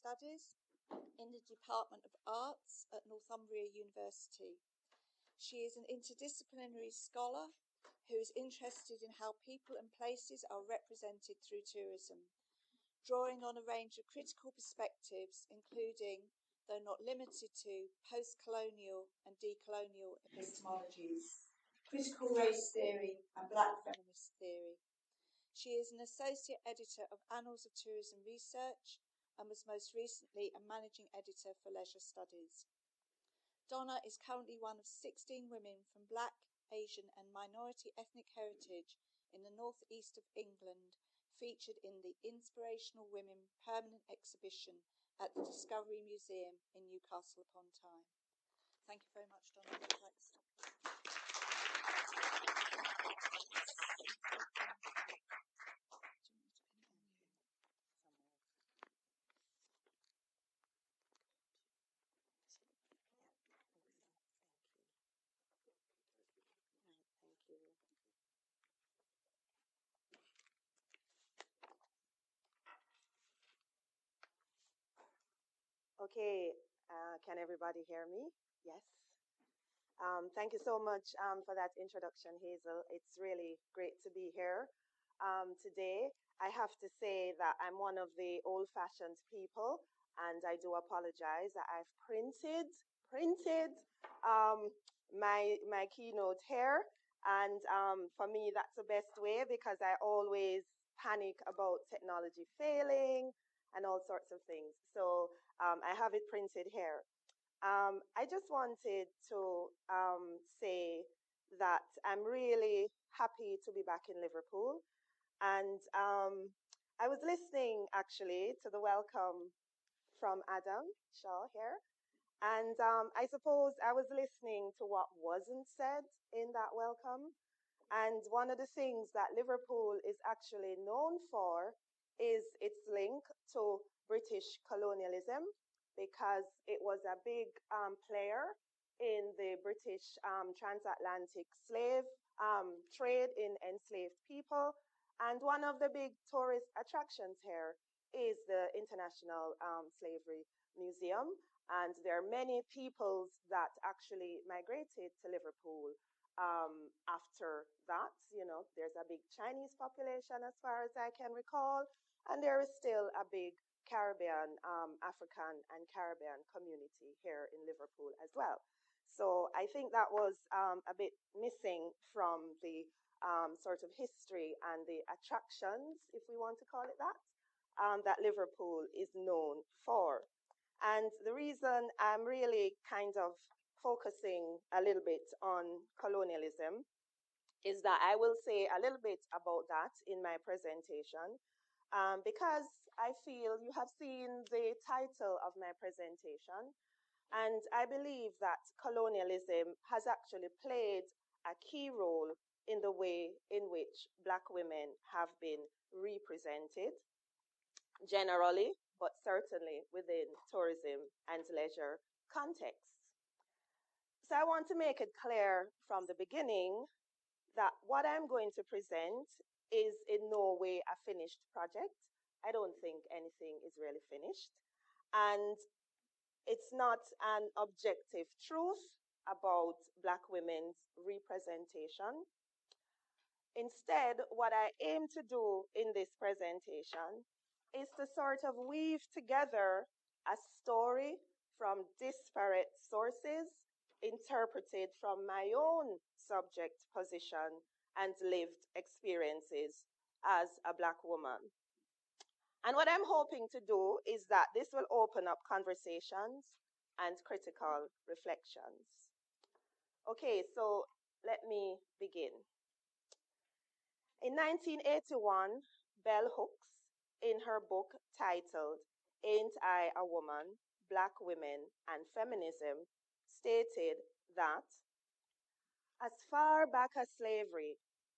Studies in the Department of Arts at Northumbria University. She is an interdisciplinary scholar who is interested in how people and places are represented through tourism, drawing on a range of critical perspectives, including, though not limited to, postcolonial and decolonial epistemologies, critical race theory and black feminist theory. She is an associate editor of Annals of Tourism Research and was most recently a managing editor for Leisure Studies. Donna is currently one of 16 women from Black, Asian and minority ethnic heritage in the northeast of England, featured in the Inspirational Women permanent exhibition at the Discovery Museum in Newcastle-upon-Tyne. Thank you very much, Donna. Thank you. Okay, can everybody hear me? Yes. Thank you so much for that introduction, Hazel. It's really great to be here today. I have to say that I'm one of the old-fashioned people, and I do apologize that I've printed my keynote here. And for me, that's the best way because I always panic about technology failing and all sorts of things. So I have it printed here. I just wanted to say that I'm really happy to be back in Liverpool. And I was listening actually to the welcome from Adam Shaw here. And I suppose I was listening to what wasn't said in that welcome. And one of the things that Liverpool is actually known for is its link to British colonialism, because it was a big player in the British transatlantic slave trade in enslaved people. And one of the big tourist attractions here is the International Slavery Museum. And there are many peoples that actually migrated to Liverpool after that. You know, there's a big Chinese population as far as I can recall, and there is still a big Caribbean, African and Caribbean community here in Liverpool as well. So I think that was a bit missing from the sort of history and the attractions, if we want to call it that, that Liverpool is known for. And the reason I'm really kind of focusing a little bit on colonialism is that I will say a little bit about that in my presentation, because I feel you have seen the title of my presentation, and I believe that colonialism has actually played a key role in the way in which Black women have been represented generally, but certainly within tourism and leisure contexts. So I want to make it clear from the beginning that what I'm going to present is in no way a finished project. I don't think anything is really finished. And it's not an objective truth about Black women's representation. Instead, what I aim to do in this presentation is to sort of weave together a story from disparate sources, interpreted from my own subject position and lived experiences as a Black woman. And what I'm hoping to do is that this will open up conversations and critical reflections. Okay, so let me begin. In 1981, Bell Hooks, in her book titled Ain't I a Woman? Black Women and Feminism, stated that as far back as slavery,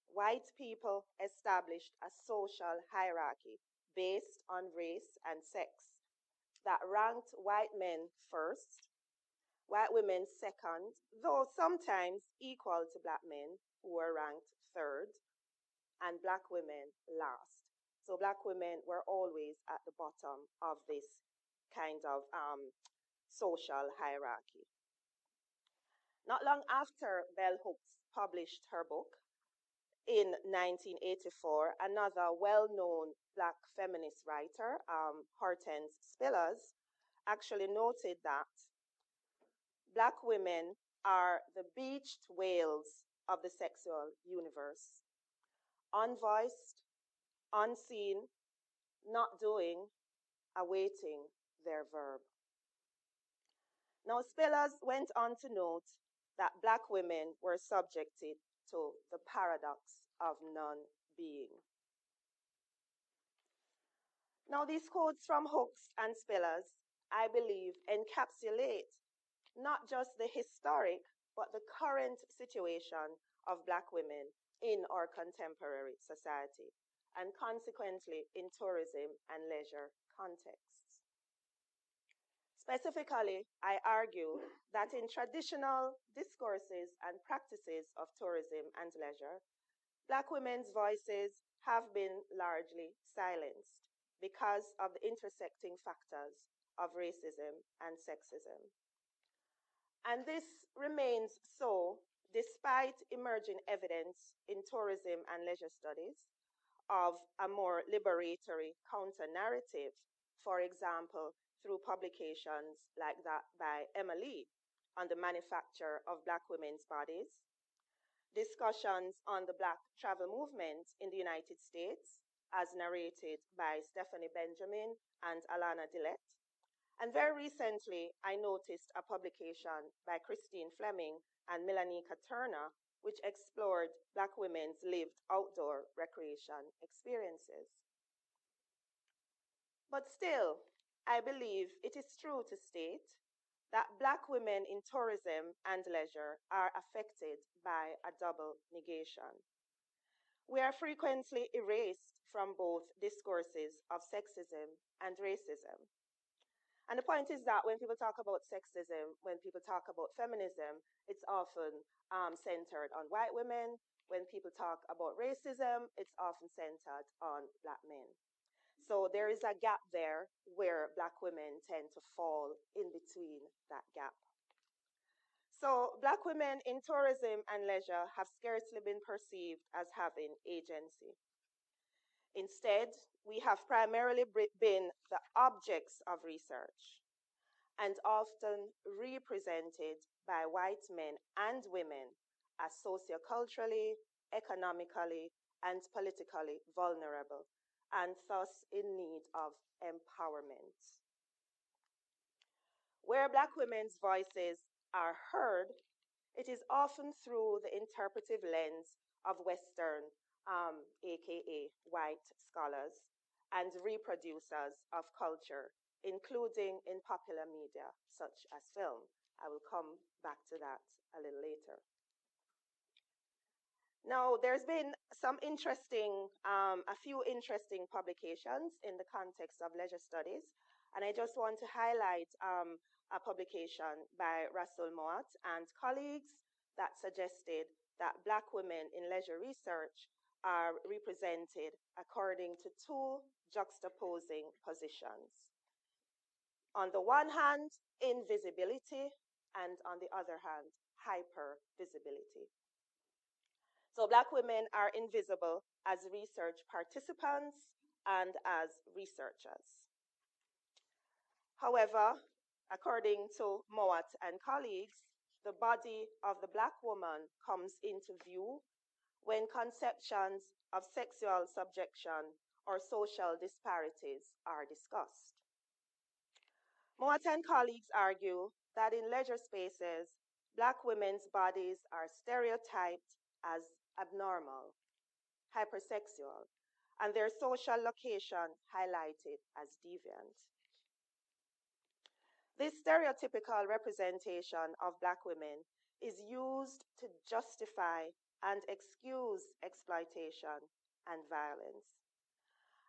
white people established a social hierarchy based on race and sex that ranked white men first, white women second, though sometimes equal to Black men who were ranked third, and Black women last. So Black women were always at the bottom of this kind of social hierarchy. Not long after Bell Hooks published her book in 1984, another well-known Black feminist writer, Hortense Spillers, actually noted that Black women are the beached whales of the sexual universe, unvoiced, unseen, not doing, awaiting their verb. Now, Spillers went on to note that Black women were subjected to the paradox of non-being. Now, these quotes from Hooks and Spillers, I believe, encapsulate not just the historic, but the current situation of Black women in our contemporary society, and consequently in tourism and leisure contexts. Specifically, I argue that in traditional discourses and practices of tourism and leisure, Black women's voices have been largely silenced because of the intersecting factors of racism and sexism. And this remains so despite emerging evidence in tourism and leisure studies of a more liberatory counter-narrative, for example, through publications like that by Emma Lee on the manufacture of Black women's bodies, discussions on the Black travel movement in the United States, as narrated by Stephanie Benjamin and Alana Dillette. And very recently, I noticed a publication by Christine Fleming and Melanika Turner, which explored Black women's lived outdoor recreation experiences. But still, I believe it is true to state that Black women in tourism and leisure are affected by a double negation. We are frequently erased from both discourses of sexism and racism. And the point is that when people talk about sexism, when people talk about feminism, it's often centered on white women. When people talk about racism, it's often centered on Black men. So there is a gap there where Black women tend to fall in between that gap. So Black women in tourism and leisure have scarcely been perceived as having agency. Instead, we have primarily been the objects of research and often represented by white men and women as socioculturally, economically, and politically vulnerable, and thus in need of empowerment. Where Black women's voices are heard, it is often through the interpretive lens of Western, aka white scholars, and reproducers of culture, including in popular media, such as film. I will come back to that a little later. Now, there's been a few interesting publications in the context of leisure studies, and I just want to highlight a publication by Russell Mowat and colleagues that suggested that Black women in leisure research are represented according to two juxtaposing positions. On the one hand, invisibility, and on the other hand, hypervisibility. So Black women are invisible as research participants and as researchers. However, according to Mowat and colleagues, the body of the Black woman comes into view when conceptions of sexual subjection or social disparities are discussed. Mowat and colleagues argue that in leisure spaces, Black women's bodies are stereotyped as abnormal, hypersexual, and their social location highlighted as deviant. This stereotypical representation of Black women is used to justify and excuse exploitation and violence.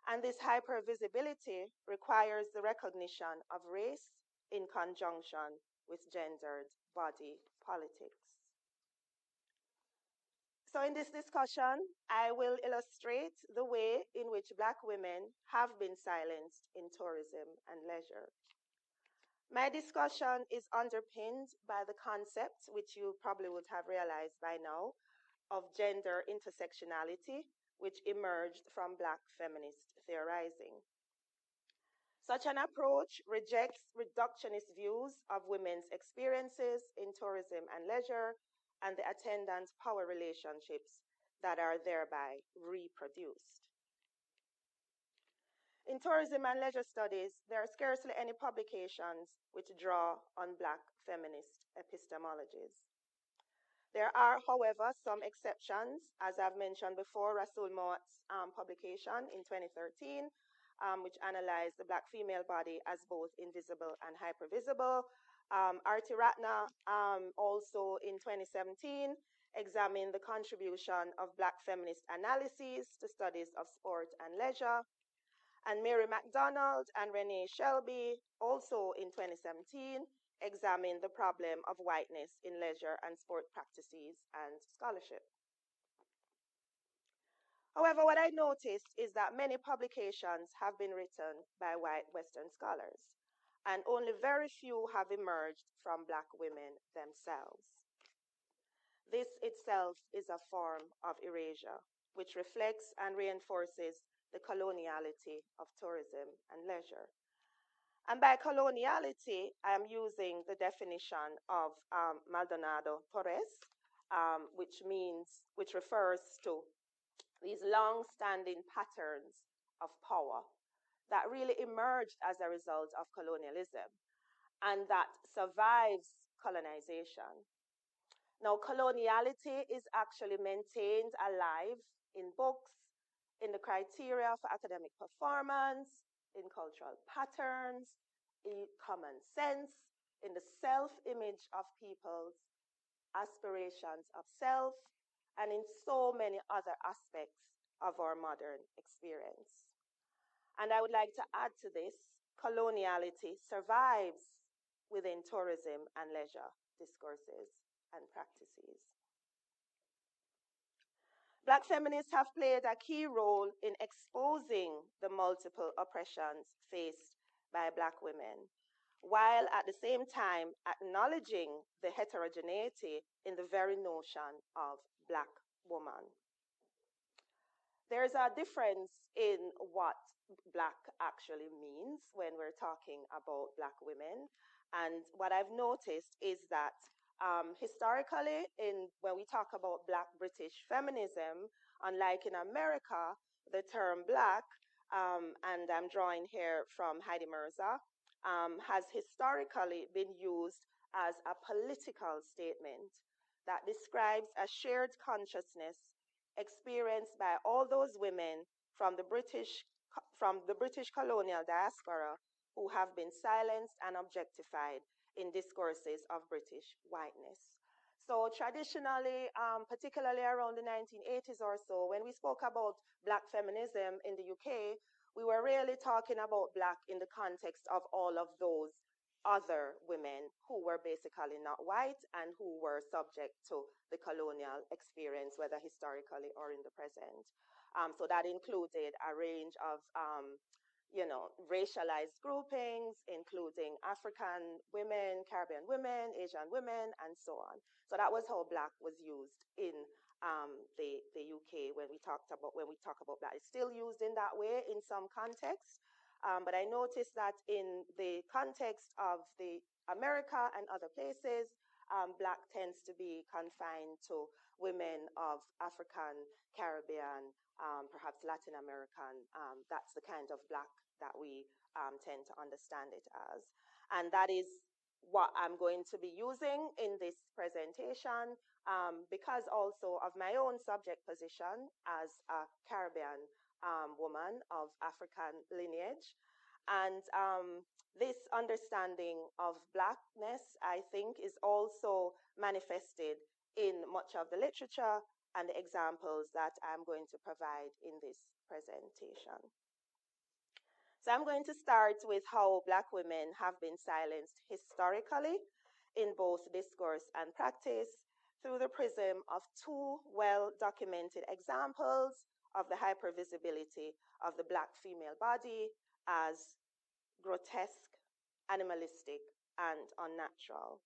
And this hypervisibility requires the recognition of race in conjunction with gendered body politics. So in this discussion, I will illustrate the way in which Black women have been silenced in tourism and leisure. My discussion is underpinned by the concept, which you probably would have realized by now, of gender intersectionality, which emerged from Black feminist theorizing. Such an approach rejects reductionist views of women's experiences in tourism and leisure and the attendant power relationships that are thereby reproduced. In tourism and leisure studies, there are scarcely any publications which draw on Black feminist epistemologies. There are, however, some exceptions, as I've mentioned before, Rasul Moat's publication in 2013, which analyzed the Black female body as both invisible and hypervisible. Arti Ratna, also in 2017, examined the contribution of Black feminist analyses to studies of sport and leisure. And Mary MacDonald and Renee Shelby, also in 2017, examined the problem of whiteness in leisure and sport practices and scholarship. However, what I noticed is that many publications have been written by white Western scholars, and only very few have emerged from Black women themselves. This itself is a form of erasure, which reflects and reinforces the coloniality of tourism and leisure. And by coloniality, I am using the definition of Maldonado Torres, which refers to these long-standing patterns of power that really emerged as a result of colonialism and that survives colonization. Now, coloniality is actually maintained alive in books, in the criteria for academic performance, in cultural patterns, in common sense, in the self-image of people's aspirations of self, and in so many other aspects of our modern experience. And I would like to add to this, coloniality survives within tourism and leisure discourses and practices. Black feminists have played a key role in exposing the multiple oppressions faced by Black women, while at the same time acknowledging the heterogeneity in the very notion of Black woman. There's a difference in what Black actually means when we're talking about Black women. And what I've noticed is that historically, when we talk about Black British feminism, unlike in America, the term Black, and I'm drawing here from Heidi Mirza, has historically been used as a political statement that describes a shared consciousness experienced by all those women from the British colonial diaspora who have been silenced and objectified in discourses of British whiteness. So traditionally, particularly around the 1980s or so, when we spoke about Black feminism in the UK, we were really talking about Black in the context of all of those other women who were basically not white and who were subject to the colonial experience, whether historically or in the present. So that included a range of racialized groupings, including African women, Caribbean women, Asian women, and so on. So that was how Black was used in the UK when we talk about Black. It's still used in that way in some contexts, but I noticed that in the context of the America and other places, Black tends to be confined to women of African, Caribbean, perhaps Latin American. That's the kind of Black that we tend to understand it as. And that is what I'm going to be using in this presentation because also of my own subject position as a Caribbean woman of African lineage. And this understanding of Blackness, I think, is also manifested in much of the literature and the examples that I'm going to provide in this presentation. So I'm going to start with how Black women have been silenced historically in both discourse and practice through the prism of two well-documented examples of the hypervisibility of the Black female body as grotesque animalistic, and unnatural.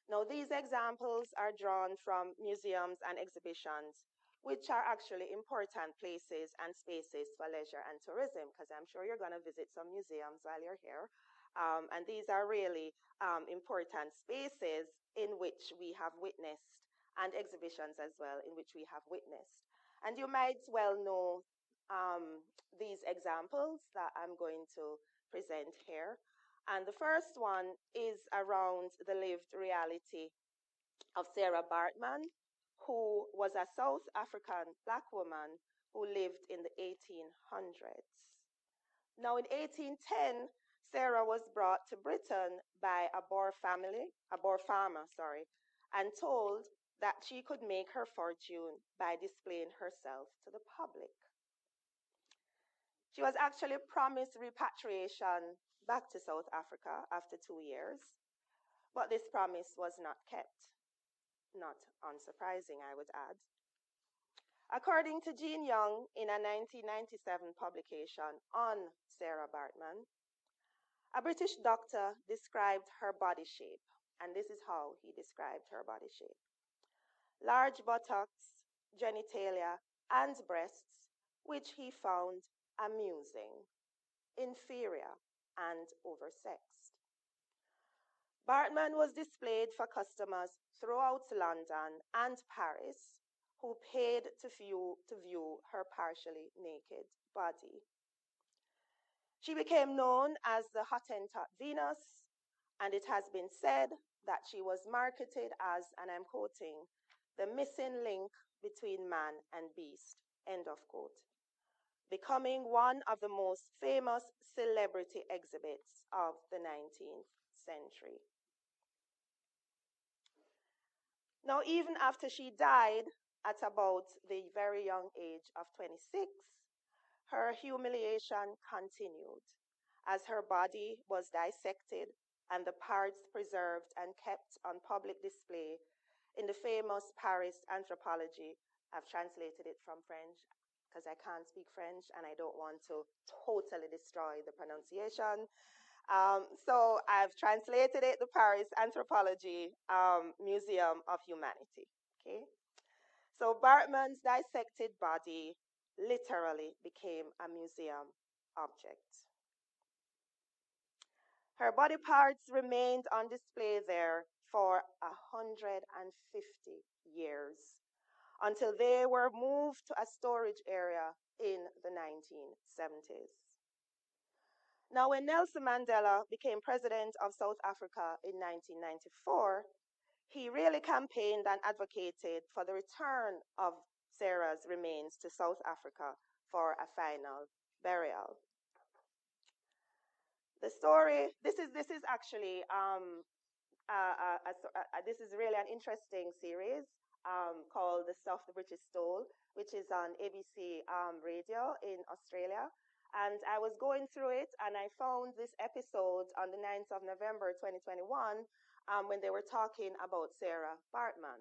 Now, these examples are drawn from museums and exhibitions, which are actually important places and spaces for leisure and tourism, because I'm sure you're going to visit some museums while you're here. And these are really important spaces in which we have witnessed, and exhibitions as well, in which we have witnessed. And you might well know these examples that I'm going to present here. And the first one is around the lived reality of Sarah Bartman, who was a South African Black woman who lived in the 1800s. Now, in 1810, Sarah was brought to Britain by a Boer farmer, and told that she could make her fortune by displaying herself to the public. She was actually promised repatriation back to South Africa after 2 years, but this promise was not kept. Not unsurprising, I would add. According to Jean Young, in a 1997 publication on Sarah Bartman, a British doctor described her body shape, and this is how he described her body shape: large buttocks, genitalia, and breasts, which he found amusing, inferior, and oversexed. Bartman was displayed for customers throughout London and Paris who paid to view her partially naked body. She became known as the Hottentot Venus, and it has been said that she was marketed as, and I'm quoting, the missing link between man and beast, end of quote, becoming one of the most famous celebrity exhibits of the 19th century. Now, even after she died at about the very young age of 26, her humiliation continued as her body was dissected and the parts preserved and kept on public display in the famous Paris Anthropology. I've translated it from French because I can't speak French and I don't want to totally destroy the pronunciation. So I've translated it, the Paris Anthropology Museum of Humanity. Okay, so Bartman's dissected body literally became a museum object. Her body parts remained on display there for 150 years until they were moved to a storage area in the 1970s. Now, when Nelson Mandela became president of South Africa in 1994, he really campaigned and advocated for the return of Sarah's remains to South Africa for a final burial. The story, this is actually, this is really an interesting series called The Stuff the British Stole, which is on ABC radio in Australia. And I was going through it and I found this episode on the 9th of November 2021 when they were talking about Sarah Bartman.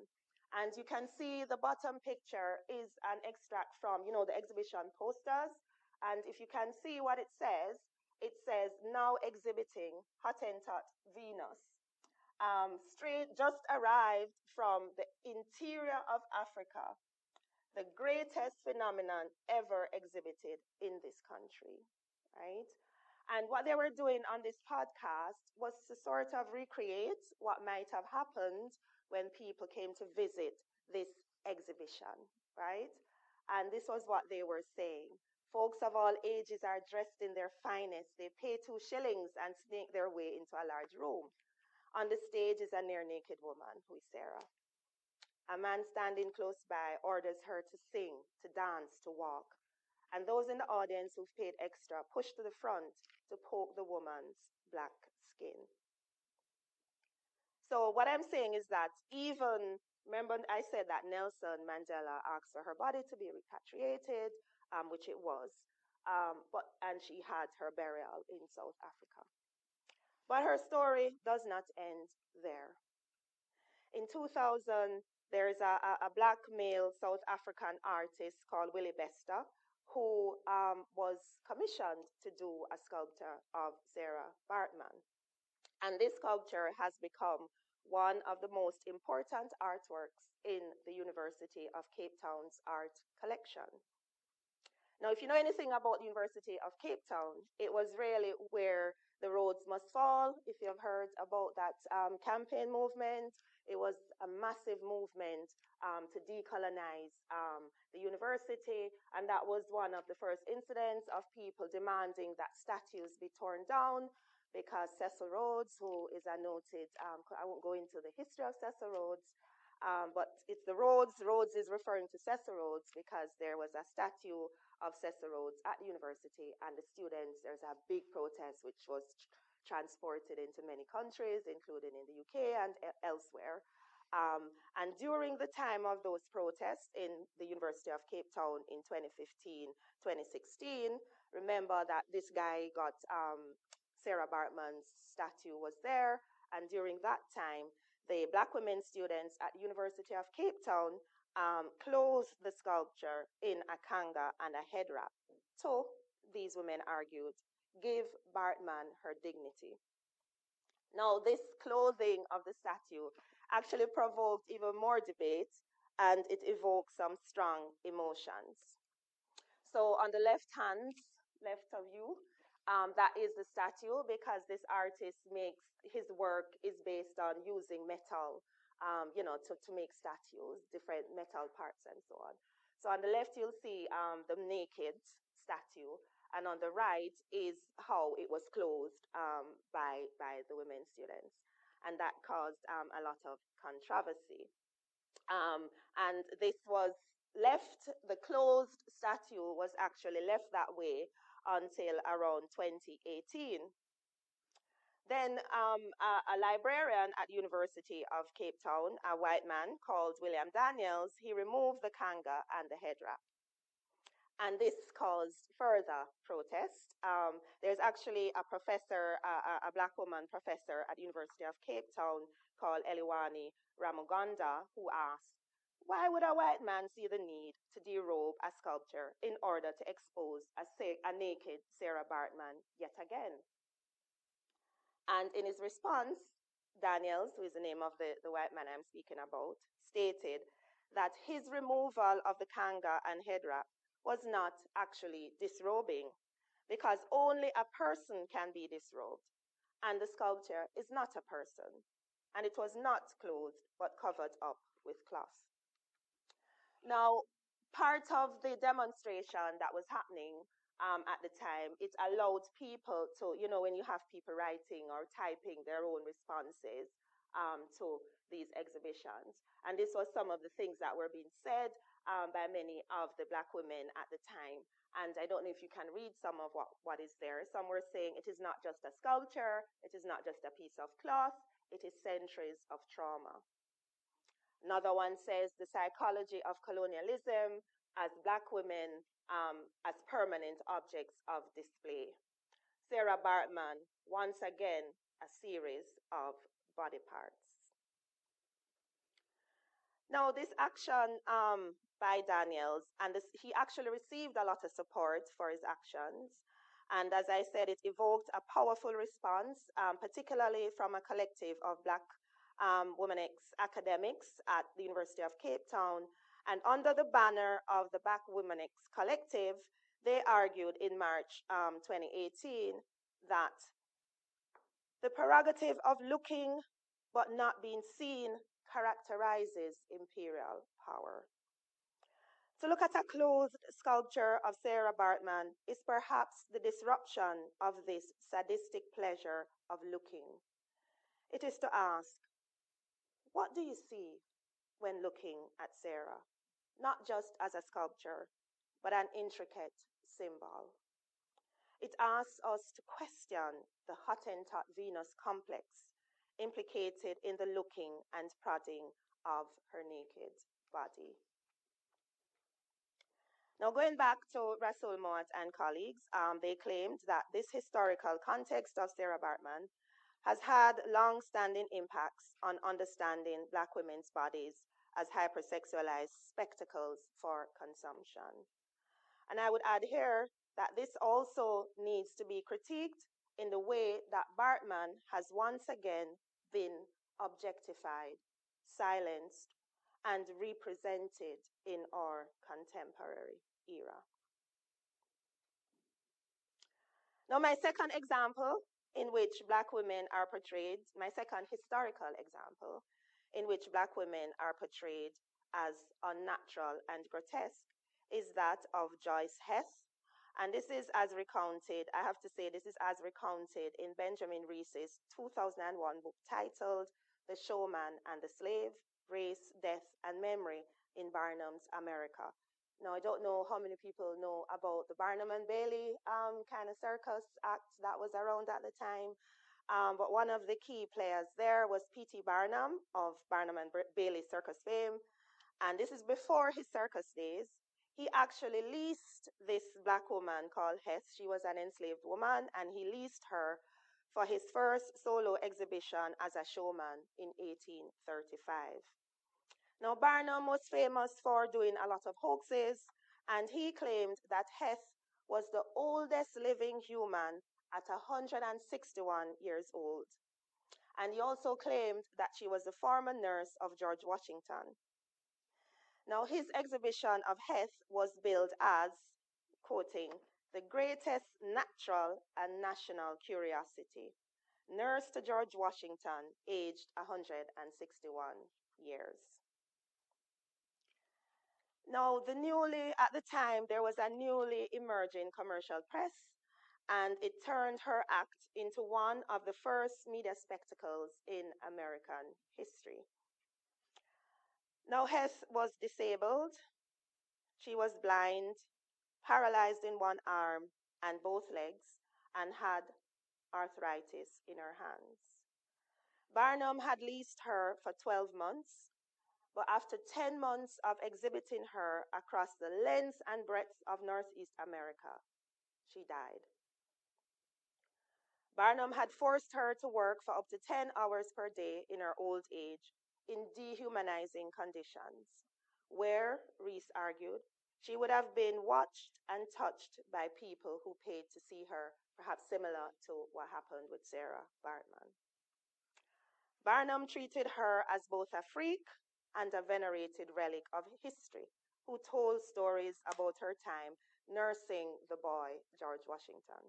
And you can see the bottom picture is an extract from, the exhibition posters. And if you can see what it says now exhibiting Hottentot Venus. Just arrived from the interior of Africa, the greatest phenomenon ever exhibited in this country, right? And what they were doing on this podcast was to sort of recreate what might have happened when people came to visit this exhibition, right? And this was what they were saying. Folks of all ages are dressed in their finest. They pay 2 shillings and sneak their way into a large room. On the stage is a near-naked woman, who is Sarah. A man standing close by orders her to sing, to dance, to walk. And those in the audience who've paid extra push to the front to poke the woman's black skin. So what I'm saying is that remember I said that Nelson Mandela asked for her body to be repatriated, which it was, and she had her burial in South Africa. But her story does not end there. In 2000, there is a black male South African artist called Willie Bester who was commissioned to do a sculpture of Sarah Bartman. And this sculpture has become one of the most important artworks in the University of Cape Town's art collection. Now, if you know anything about the University of Cape Town, it was really where the roads must fall. If you've heard about that campaign movement, it was a massive movement to decolonize the university, and that was one of the first incidents of people demanding that statues be torn down, because Cecil Rhodes, who is a noted, I won't go into the history of Cecil Rhodes, but it's the Rhodes. Rhodes is referring to Cecil Rhodes because there was a statue of Cecil Rhodes at the university, and the students, there's a big protest which was transported into many countries, including in the UK and elsewhere. And during the time of those protests in the University of Cape Town in 2015, 2016, remember that this guy got, Sarah Baartman's statue was there, and during that time, the Black women students at the University of Cape Town closed the sculpture in a kanga and a head wrap. So these women argued, give Baartman her dignity. Now, this clothing of the statue actually provoked even more debate, and it evoked some strong emotions. So on the left of you, that is the statue, because this artist makes, his work is based on using metal, to make statues, different metal parts and so on. So on the left, you'll see the naked statue, and on the right is how it was closed by the women students. And that caused a lot of controversy. And this was left, the closed statue was actually left that way until around 2018. Then a librarian at University of Cape Town, a white man called William Daniels, he removed the kanga and the head wrap. And this caused further protest. There's actually a professor, a Black woman professor at the University of Cape Town called Eliwani Ramuganda, who asked, why would a white man see the need to derobe a sculpture in order to expose a naked Sarah Baartman yet again? And in his response, Daniels, who is the name of the white man I'm speaking about, stated that his removal of the kanga and head wrap was not actually disrobing, because only a person can be disrobed, and the sculpture is not a person, and it was not clothed but covered up with cloth. Now, part of the demonstration that was happening at the time, it allowed people to, when you have people writing or typing their own responses to these exhibitions. And this was some of the things that were being said by many of the Black women at the time. And I don't know if you can read some of what is there. Some were saying it is not just a sculpture, it is not just a piece of cloth, it is centuries of trauma. Another one says the psychology of colonialism as Black women as permanent objects of display. Sarah Baartman, once again, a series of body parts. Now, this action by Daniels, and he actually received a lot of support for his actions. And as I said, it evoked a powerful response, particularly from a collective of Black women academics at the University of Cape Town. And under the banner of the Black Women Collective, they argued in March 2018 that the prerogative of looking but not being seen characterizes imperial power. To look at a clothed sculpture of Sarah Baartman is perhaps the disruption of this sadistic pleasure of looking. It is to ask, what do you see when looking at Sarah? Not just as a sculpture, but an intricate symbol. It asks us to question the Hottentot Venus complex implicated in the looking and prodding of her naked body. Now, going back to Rasool Moat and colleagues, they claimed that this historical context of Sarah Baartman has had long-standing impacts on understanding Black women's bodies as hypersexualized spectacles for consumption. And I would add here that this also needs to be critiqued in the way that Bartman has once again been objectified, silenced, and represented in our contemporary era. Now, my second example in which Black women are portrayed, my second historical example in which Black women are portrayed as unnatural and grotesque, is that of Joyce Heth. And this is as recounted, I have to say, this is as recounted in Benjamin Rees's 2001 book titled The Showman and the Slave, Race, Death, and Memory in Barnum's America. Now, I don't know how many people know about the Barnum and Bailey kind of circus act that was around at the time. But one of the key players there was P.T. Barnum of Barnum and Bailey circus fame. And this is before his circus days. He actually leased this Black woman called Heth. She was an enslaved woman, and he leased her for his first solo exhibition as a showman in 1835. Now, Barnum was famous for doing a lot of hoaxes, and he claimed that Heth was the oldest living human at 161 years old. And he also claimed that she was the former nurse of George Washington. Now, his exhibition of Heth was billed as, quoting, the greatest natural and national curiosity, nurse to George Washington, aged 161 years. Now, at the time, there was a newly emerging commercial press, and it turned her act into one of the first media spectacles in American history. Now, Heth was disabled. She was blind, paralyzed in one arm and both legs, and had arthritis in her hands. Barnum had leased her for 12 months, but after 10 months of exhibiting her across the length and breadth of Northeast America, she died. Barnum had forced her to work for up to 10 hours per day in her old age in dehumanizing conditions, where, Rees argued, she would have been watched and touched by people who paid to see her, perhaps similar to what happened with Sarah Bartman. Barnum treated her as both a freak and a venerated relic of history, who told stories about her time nursing the boy, George Washington.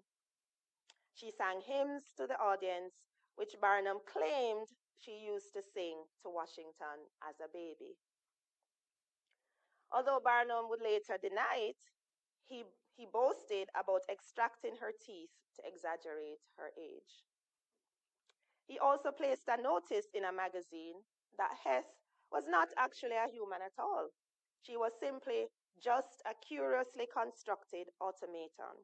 She sang hymns to the audience, which Barnum claimed she used to sing to Washington as a baby. Although Barnum would later deny it, he boasted about extracting her teeth to exaggerate her age. He also placed a notice in a magazine that Heth was not actually a human at all. She was simply just a curiously constructed automaton,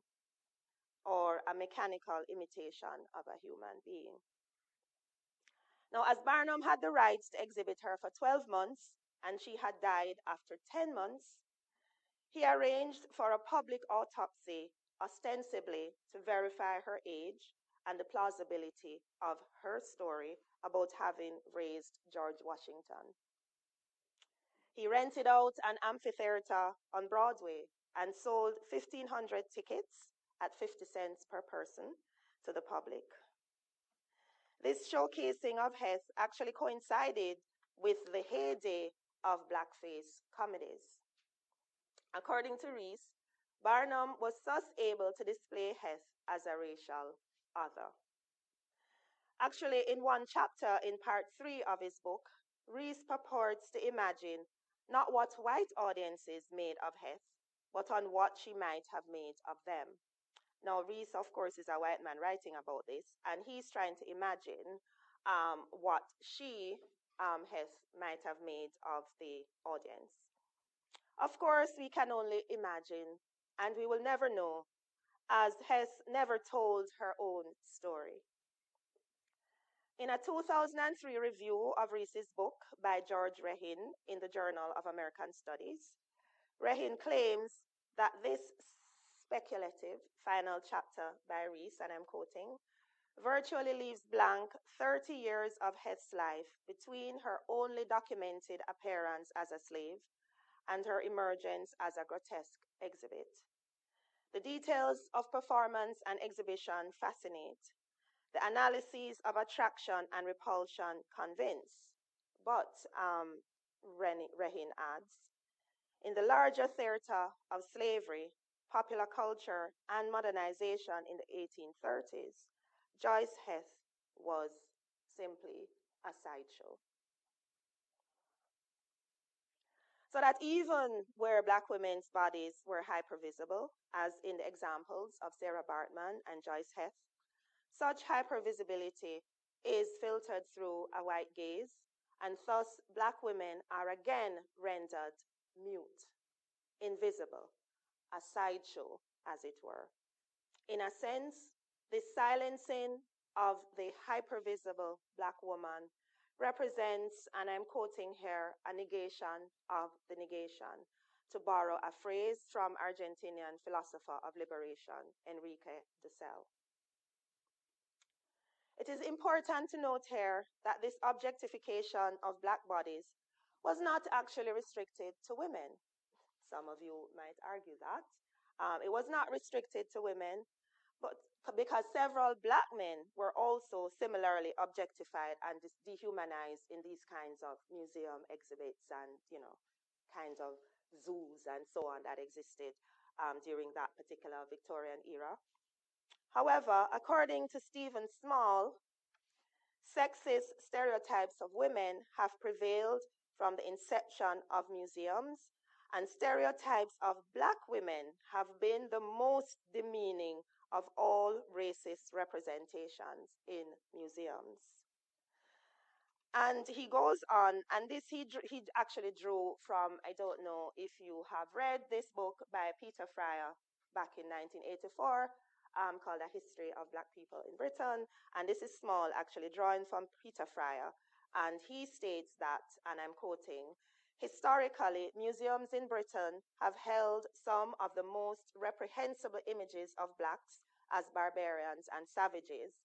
or a mechanical imitation of a human being. Now, as Barnum had the rights to exhibit her for 12 months, and she had died after 10 months, he arranged for a public autopsy, ostensibly to verify her age and the plausibility of her story about having raised George Washington. He rented out an amphitheater on Broadway and sold 1,500 tickets at 50 cents per person to the public. This showcasing of Heth actually coincided with the heyday of blackface comedies. According to Rees, Barnum was thus able to display Heth as a racial other. Actually, in one chapter in part 3 of his book, Rees purports to imagine not what white audiences made of Heth, but on what she might have made of them. Now, Rees, of course, is a white man writing about this, and he's trying to imagine what she, Heth, might have made of the audience. Of course, we can only imagine, and we will never know, as Heth never told her own story. In a 2003 review of Rees's book by George Rehin in the Journal of American Studies, Rehin claims that this speculative final chapter by Rees, and I'm quoting, virtually leaves blank 30 years of Heth's life between her only documented appearance as a slave and her emergence as a grotesque exhibit. The details of performance and exhibition fascinate. The analyses of attraction and repulsion convince. But, Rehin adds, in the larger theater of slavery, popular culture, and modernization in the 1830s, Joyce Heth was simply a sideshow. So that even where Black women's bodies were hypervisible, as in the examples of Sarah Bartman and Joyce Heth, such hypervisibility is filtered through a white gaze, and thus Black women are again rendered mute, invisible, a sideshow, as it were. In a sense, this silencing of the hypervisible Black woman represents, and I'm quoting here, a negation of the negation, to borrow a phrase from Argentinian philosopher of liberation, Enrique Dussel. It is important to note here that this objectification of Black bodies was not actually restricted to women. Some of you might argue that. It was not restricted to women, but because several Black men were also similarly objectified and dehumanized in these kinds of museum exhibits and, kinds of zoos and so on that existed during that particular Victorian era. However, according to Stephen Small, sexist stereotypes of women have prevailed from the inception of museums, and stereotypes of Black women have been the most demeaning of all racist representations in museums. And he goes on, and this he actually drew from, I don't know if you have read this book by Peter Fryer back in 1984, called A History of Black People in Britain. And this is Small, actually drawing from Peter Fryer. And he states that, and I'm quoting, historically, museums in Britain have held some of the most reprehensible images of Blacks as barbarians and savages,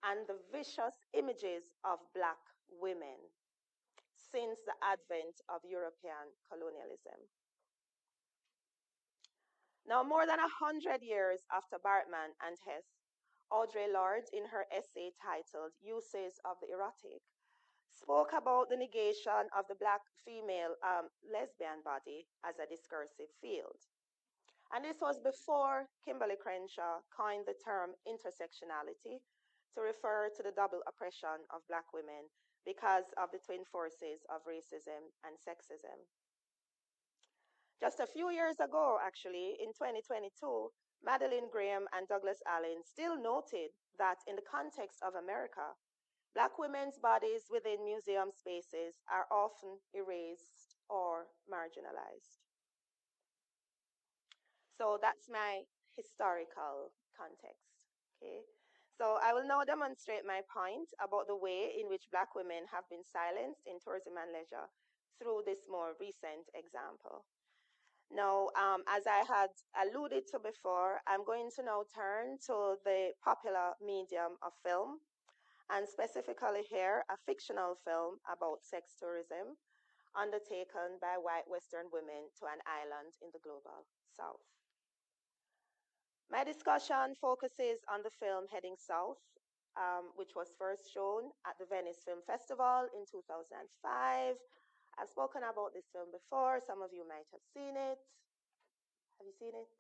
and the vicious images of Black women since the advent of European colonialism. Now, more than 100 years after Bartman and Heth, Audre Lorde, in her essay titled Uses of the Erotic, spoke about the negation of the Black female lesbian body as a discursive field. And this was before Kimberly Crenshaw coined the term intersectionality to refer to the double oppression of Black women because of the twin forces of racism and sexism. Just a few years ago, actually, in 2022, Madeleine Graham and Douglas Allen still noted that in the context of America, Black women's bodies within museum spaces are often erased or marginalized. So that's my historical context, okay? So I will now demonstrate my point about the way in which Black women have been silenced in tourism and leisure through this more recent example. Now, as I had alluded to before, I'm going to now turn to the popular medium of film, and specifically here, a fictional film about sex tourism undertaken by white Western women to an island in the global South. My discussion focuses on the film Heading South, which was first shown at the Venice Film Festival in 2005. I've spoken about this film before. Some of you might have seen it. Have you seen it?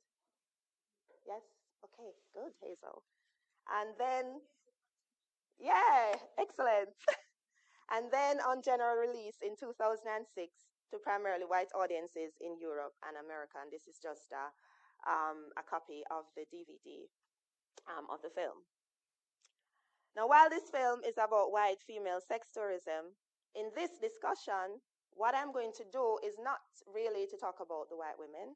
Yes? Okay, good, Hazel. And then, yeah, excellent. And then on general release in 2006 to primarily white audiences in Europe and America. And this is just a copy of the DVD of the film. Now, while this film is about white female sex tourism, in this discussion, what I'm going to do is not really to talk about the white women,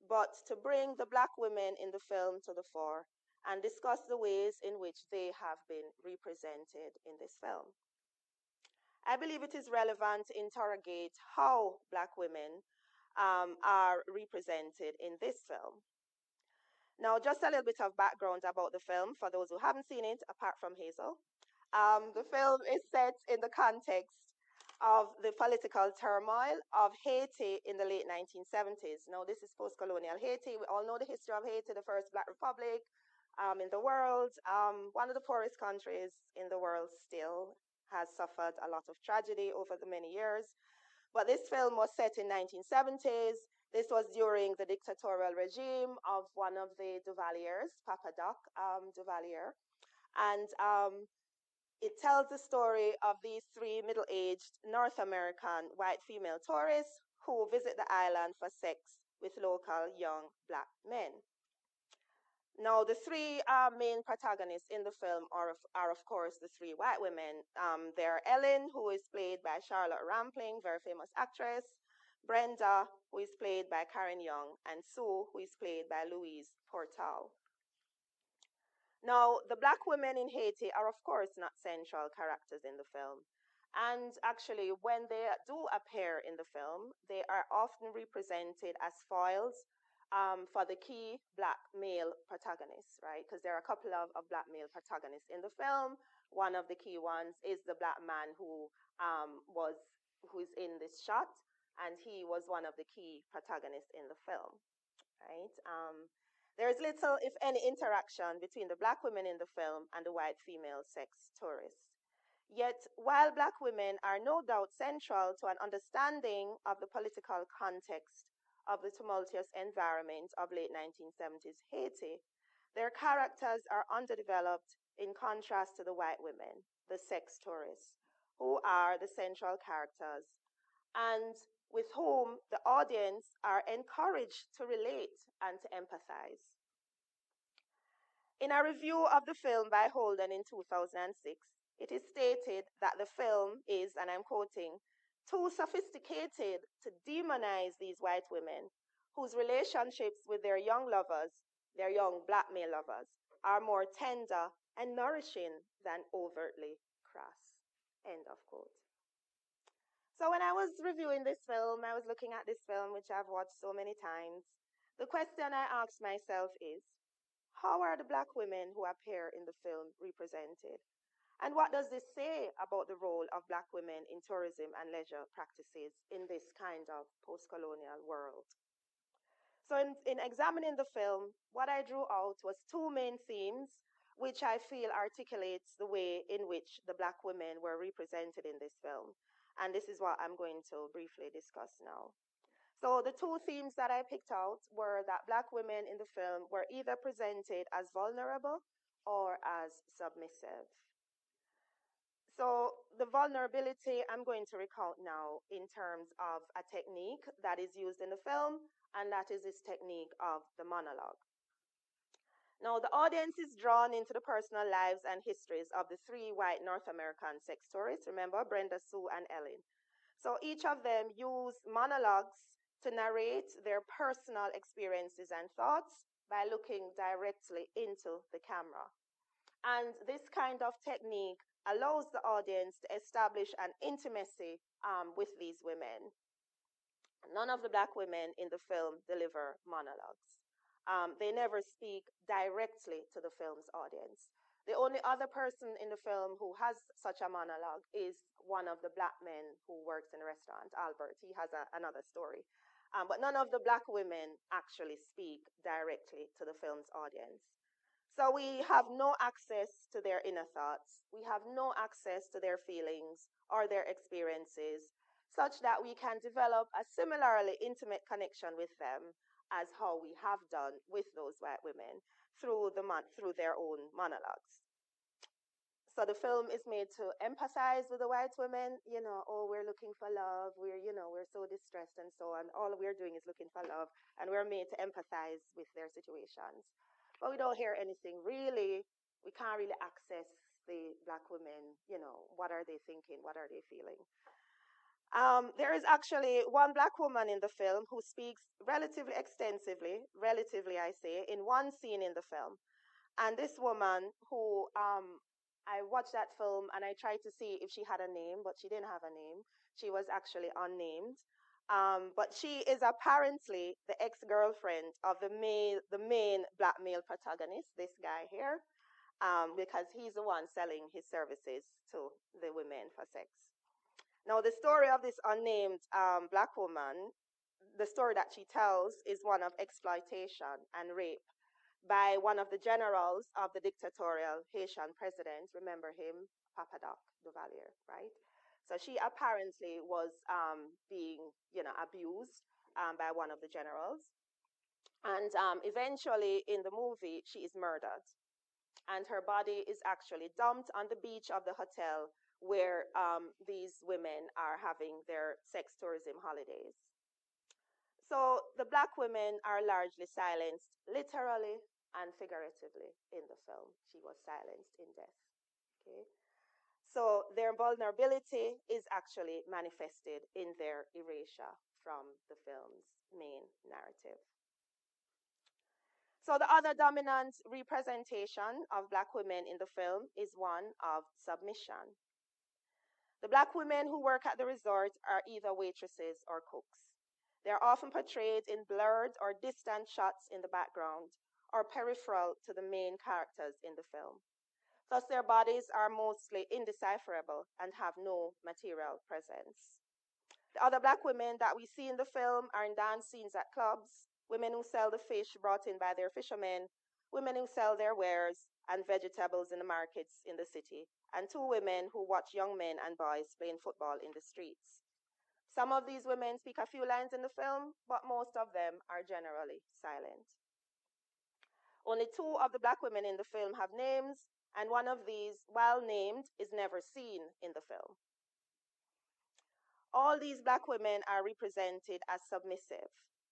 but to bring the Black women in the film to the fore and discuss the ways in which they have been represented in this film. I believe it is relevant to interrogate how Black women are represented in this film. Now, just a little bit of background about the film for those who haven't seen it, apart from Hazel. The film is set in the context of the political turmoil of Haiti in the late 1970s. Now, this is post-colonial Haiti. We all know the history of Haiti, the first Black republic in the world. One of the poorest countries in the world still has suffered a lot of tragedy over the many years. But this film was set in 1970s. This was during the dictatorial regime of one of the Duvaliers, Papa Doc Duvalier. And it tells the story of these three middle-aged North American white female tourists who visit the island for sex with local young Black men. Now, the three main protagonists in the film are of course, the three white women. They're Ellen, who is played by Charlotte Rampling, very famous actress, Brenda, who is played by Karen Young, and Sue, who is played by Louise Portal. Now, the Black women in Haiti are, of course, not central characters in the film. And actually, when they do appear in the film, they are often represented as foils for the key Black male protagonists, right? Because there are a couple of Black male protagonists in the film. One of the key ones is the Black man who is in this shot, and he was one of the key protagonists in the film, right? There is little, if any, interaction between the Black women in the film and the white female sex tourists. Yet, while Black women are no doubt central to an understanding of the political context of the tumultuous environment of late 1970s Haiti, their characters are underdeveloped in contrast to the white women, the sex tourists, who are the central characters and with whom the audience are encouraged to relate and to empathize. In a review of the film by Holden in 2006, it is stated that the film is, and I'm quoting, too sophisticated to demonize these white women whose relationships with their young lovers, their young Black male lovers, are more tender and nourishing than overtly crass. End of quote. So when I was reviewing this film, I was looking at this film, which I've watched so many times. The question I asked myself is, how are the Black women who appear in the film represented? And what does this say about the role of Black women in tourism and leisure practices in this kind of post-colonial world? So in examining the film, what I drew out was two main themes, which I feel articulates the way in which the Black women were represented in this film. And this is what I'm going to briefly discuss now. So the two themes that I picked out were that Black women in the film were either presented as vulnerable or as submissive. So the vulnerability I'm going to recount now in terms of a technique that is used in the film, and that is this technique of the monologue. Now, the audience is drawn into the personal lives and histories of the three white North American sex tourists. Remember, Brenda, Sue, and Ellen. So each of them use monologues to narrate their personal experiences and thoughts by looking directly into the camera. And this kind of technique allows the audience to establish an intimacy with these women. None of the Black women in the film deliver monologues. They never speak directly to the film's audience. The only other person in the film who has such a monologue is one of the Black men who works in a restaurant, Albert. He has another story. But none of the Black women actually speak directly to the film's audience. So we have no access to their inner thoughts. We have no access to their feelings or their experiences, such that we can develop a similarly intimate connection with them as how we have done with those white women through their own monologues. So the film is made to empathize with the white women, oh, we're looking for love, we're so distressed and so on. All we're doing is looking for love, and we're made to empathize with their situations. But we don't hear anything really. We can't really access the Black women, what are they thinking, what are they feeling? There is actually one Black woman in the film who speaks relatively extensively, I say, in one scene in the film. And this woman who, I watched that film and I tried to see if she had a name, but she didn't have a name. She was actually unnamed. But she is apparently the ex-girlfriend of the main Black male protagonist, this guy here, because he's the one selling his services to the women for sex. Now, the story of this unnamed black woman, the story that she tells is one of exploitation and rape by one of the generals of the dictatorial Haitian president. Remember him, Papa Doc Duvalier, right? So she apparently was being, abused by one of the generals. And eventually in the movie, she is murdered. And her body is actually dumped on the beach of the hotel where these women are having their sex tourism holidays. So the black women are largely silenced, literally and figuratively, in the film. She was silenced in death. Okay? So their vulnerability is actually manifested in their erasure from the film's main narrative. So the other dominant representation of black women in the film is one of submission. The black women who work at the resort are either waitresses or cooks. They are often portrayed in blurred or distant shots in the background or peripheral to the main characters in the film. Thus, their bodies are mostly indecipherable and have no material presence. The other black women that we see in the film are in dance scenes at clubs, women who sell the fish brought in by their fishermen, women who sell their wares and vegetables in the markets in the city, and two women who watch young men and boys playing football in the streets. Some of these women speak a few lines in the film, but most of them are generally silent. Only two of the black women in the film have names, and one of these, while named, is never seen in the film. All these black women are represented as submissive,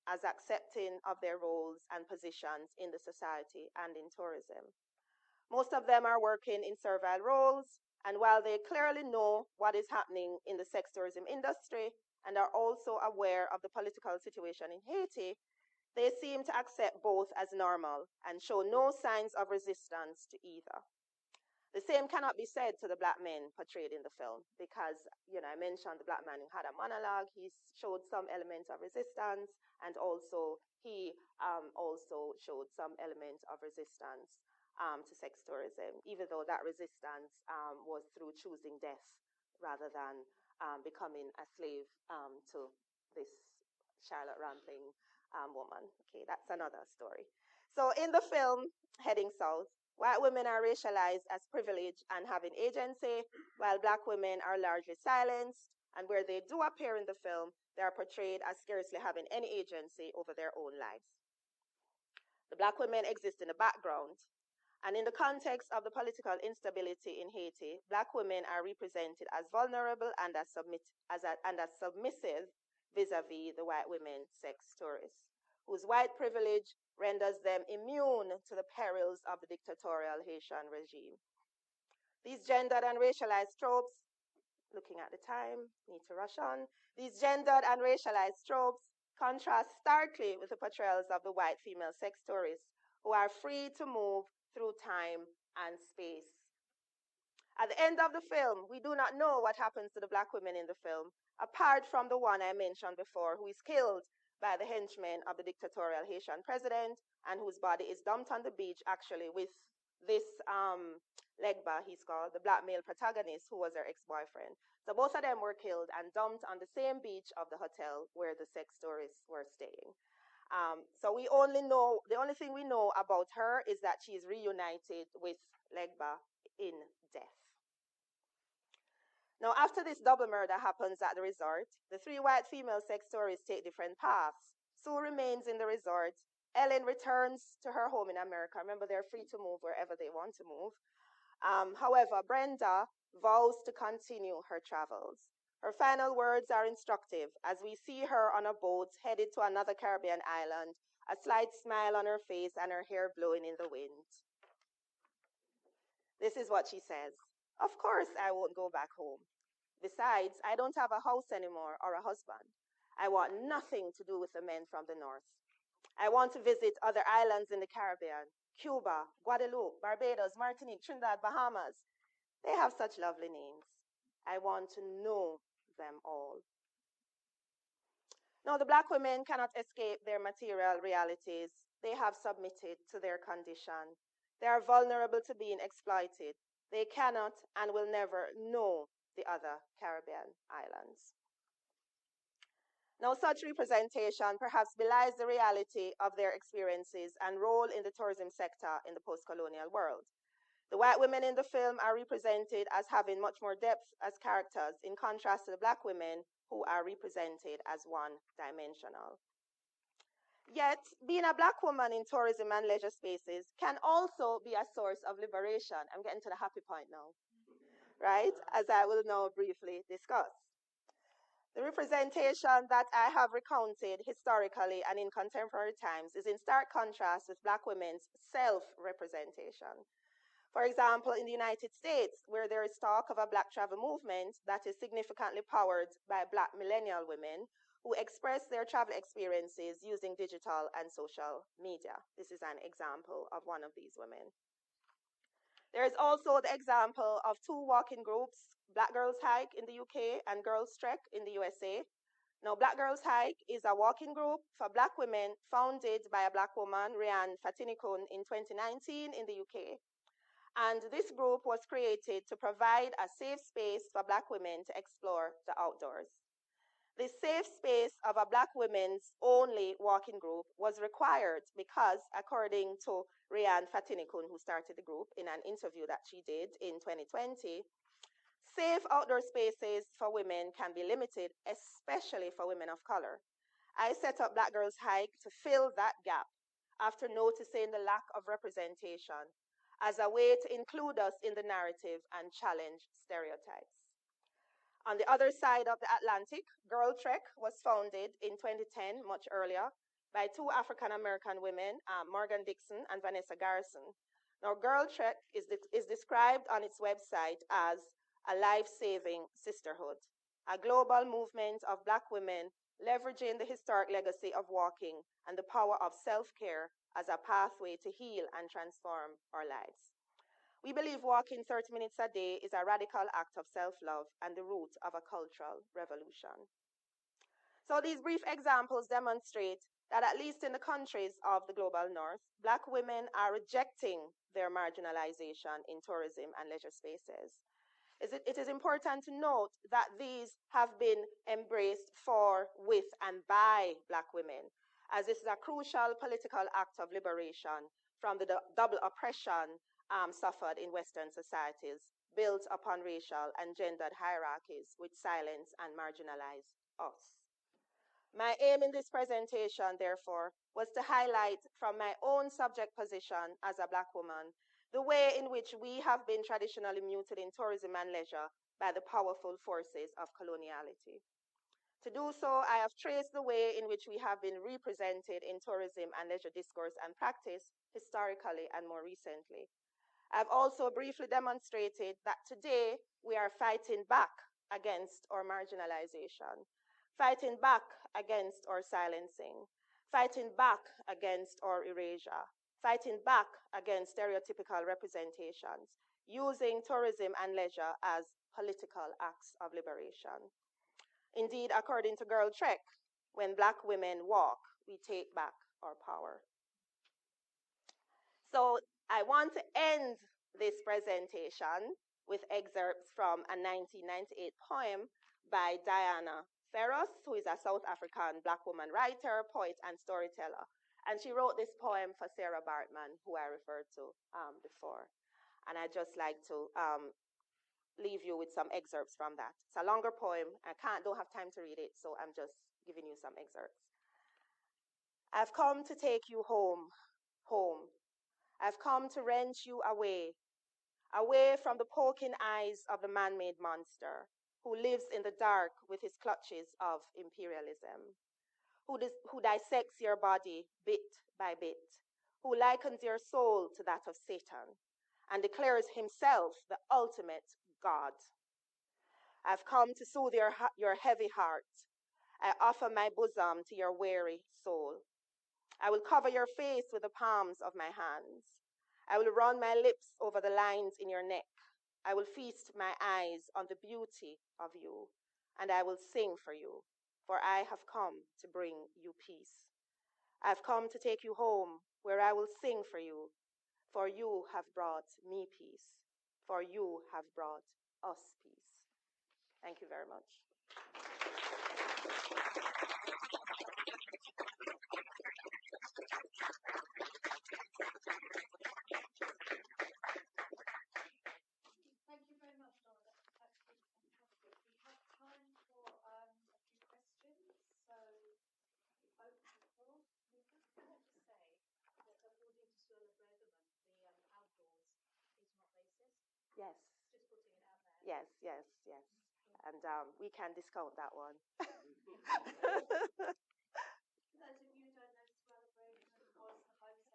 as accepting of their roles and positions in the society and in tourism. Most of them are working in servile roles, and while they clearly know what is happening in the sex tourism industry and are also aware of the political situation in Haiti, they seem to accept both as normal and show no signs of resistance to either. The same cannot be said to the black men portrayed in the film because, I mentioned the black man who had a monologue. He showed some elements of resistance, and also he also showed some element of resistance to sex tourism, even though that resistance was through choosing death rather than becoming a slave to this Charlotte Rampling woman. Okay, that's another story. So in the film, Heading South, white women are racialized as privileged and having agency, while black women are largely silenced, and where they do appear in the film, they are portrayed as scarcely having any agency over their own lives. The black women exist in the background, and in the context of the political instability in Haiti, black women are represented as vulnerable and as submissive vis-a-vis the white women sex tourists, whose white privilege renders them immune to the perils of the dictatorial Haitian regime. These gendered and racialized tropes, looking at the time, need to rush on. These gendered and racialized tropes contrast starkly with the portrayals of the white female sex tourists who are free to move through time and space. At the end of the film, we do not know what happens to the black women in the film, apart from the one I mentioned before, who is killed by the henchmen of the dictatorial Haitian president and whose body is dumped on the beach, actually, with this Legba, he's called, the black male protagonist, who was her ex-boyfriend. So both of them were killed and dumped on the same beach of the hotel where the sex tourists were staying. So the only thing we know about her is that she is reunited with Legba in death. Now, after this double murder happens at the resort, the three white female sex tourists take different paths. Sue remains in the resort. Ellen returns to her home in America. Remember, they're free to move wherever they want to move. However, Brenda vows to continue her travels. Her final words are instructive as we see her on a boat headed to another Caribbean island, a slight smile on her face and her hair blowing in the wind. This is what she says. Of course, I won't go back home. Besides, I don't have a house anymore or a husband. I want nothing to do with the men from the north. I want to visit other islands in the Caribbean, Cuba, Guadeloupe, Barbados, Martinique, Trinidad, Bahamas. They have such lovely names. I want to know them all. Now, the black women cannot escape their material realities. They have submitted to their condition. They are vulnerable to being exploited. They cannot and will never know the other Caribbean islands. Now, such representation perhaps belies the reality of their experiences and role in the tourism sector in the post-colonial world. The white women in the film are represented as having much more depth as characters, in contrast to the black women who are represented as one-dimensional. Yet, being a black woman in tourism and leisure spaces can also be a source of liberation. I'm getting to the happy point now, right? As I will now briefly discuss. The representation that I have recounted historically and in contemporary times is in stark contrast with black women's self-representation. For example, in the United States, where there is talk of a black travel movement that is significantly powered by black millennial women who express their travel experiences using digital and social media. This is an example of one of these women. There is also the example of two walking groups, Black Girls Hike in the UK and Girls Trek in the USA. Now, Black Girls Hike is a walking group for black women founded by a black woman, Rianne Fatinikun, in 2019 in the UK. And this group was created to provide a safe space for black women to explore the outdoors. This safe space of a black women's only walking group was required because, according to Rianne Fatinikun, who started the group in an interview that she did in 2020, safe outdoor spaces for women can be limited, especially for women of color. I set up Black Girls Hike to fill that gap after noticing the lack of representation as a way to include us in the narrative and challenge stereotypes. On the other side of the Atlantic, Girl Trek was founded in 2010, much earlier, by two African-American women, Morgan Dixon and Vanessa Garrison. Now, Girl Trek is described on its website as a life-saving sisterhood, a global movement of black women leveraging the historic legacy of walking and the power of self-care as a pathway to heal and transform our lives. We believe walking 30 minutes a day is a radical act of self-love and the root of a cultural revolution. So these brief examples demonstrate that at least in the countries of the global north, black women are rejecting their marginalization in tourism and leisure spaces. It is important to note that these have been embraced for, with, and by black women, as this is a crucial political act of liberation from the double oppression suffered in Western societies, built upon racial and gendered hierarchies which silence and marginalize us. My aim in this presentation, therefore, was to highlight from my own subject position as a black woman the way in which we have been traditionally muted in tourism and leisure by the powerful forces of coloniality. To do so, I have traced the way in which we have been represented in tourism and leisure discourse and practice historically and more recently. I've also briefly demonstrated that today we are fighting back against our marginalization, fighting back against our silencing, fighting back against our erasure, fighting back against stereotypical representations, using tourism and leisure as political acts of liberation. Indeed, according to Girl Trek, when black women walk, we take back our power. So I want to end this presentation with excerpts from a 1998 poem by Donna, who is a South African black woman writer, poet, and storyteller. And she wrote this poem for Sarah Bartman, who I referred to before. And I'd just like to leave you with some excerpts from that. It's a longer poem. Don't have time to read it, so I'm just giving you some excerpts. I've come to take you home, home. I've come to wrench you away, away from the poking eyes of the man-made monster who lives in the dark with his clutches of imperialism, who dissects your body bit by bit, who likens your soul to that of Satan and declares himself the ultimate God. I've come to soothe your heavy heart. I offer my bosom to your weary soul. I will cover your face with the palms of my hands. I will run my lips over the lines in your neck. I will feast my eyes on the beauty of you, and I will sing for you, for I have come to bring you peace. I've come to take you home, where I will sing for you have brought me peace, for you have brought us peace. Thank you very much. Thank you very much, Donna. That's been fantastic. We have time for a few questions, so open the floor. Can I just say that according to Suella Braverman, the outdoors is not racist? Yes. Just putting it out there. Yes, yes, yes. And we can discount that one. For those of you who don't know, Suella Braverman was the Home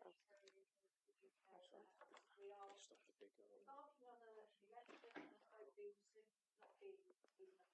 Secretary in the UK, and we are embarking on an election, and hopefully will soon not be even a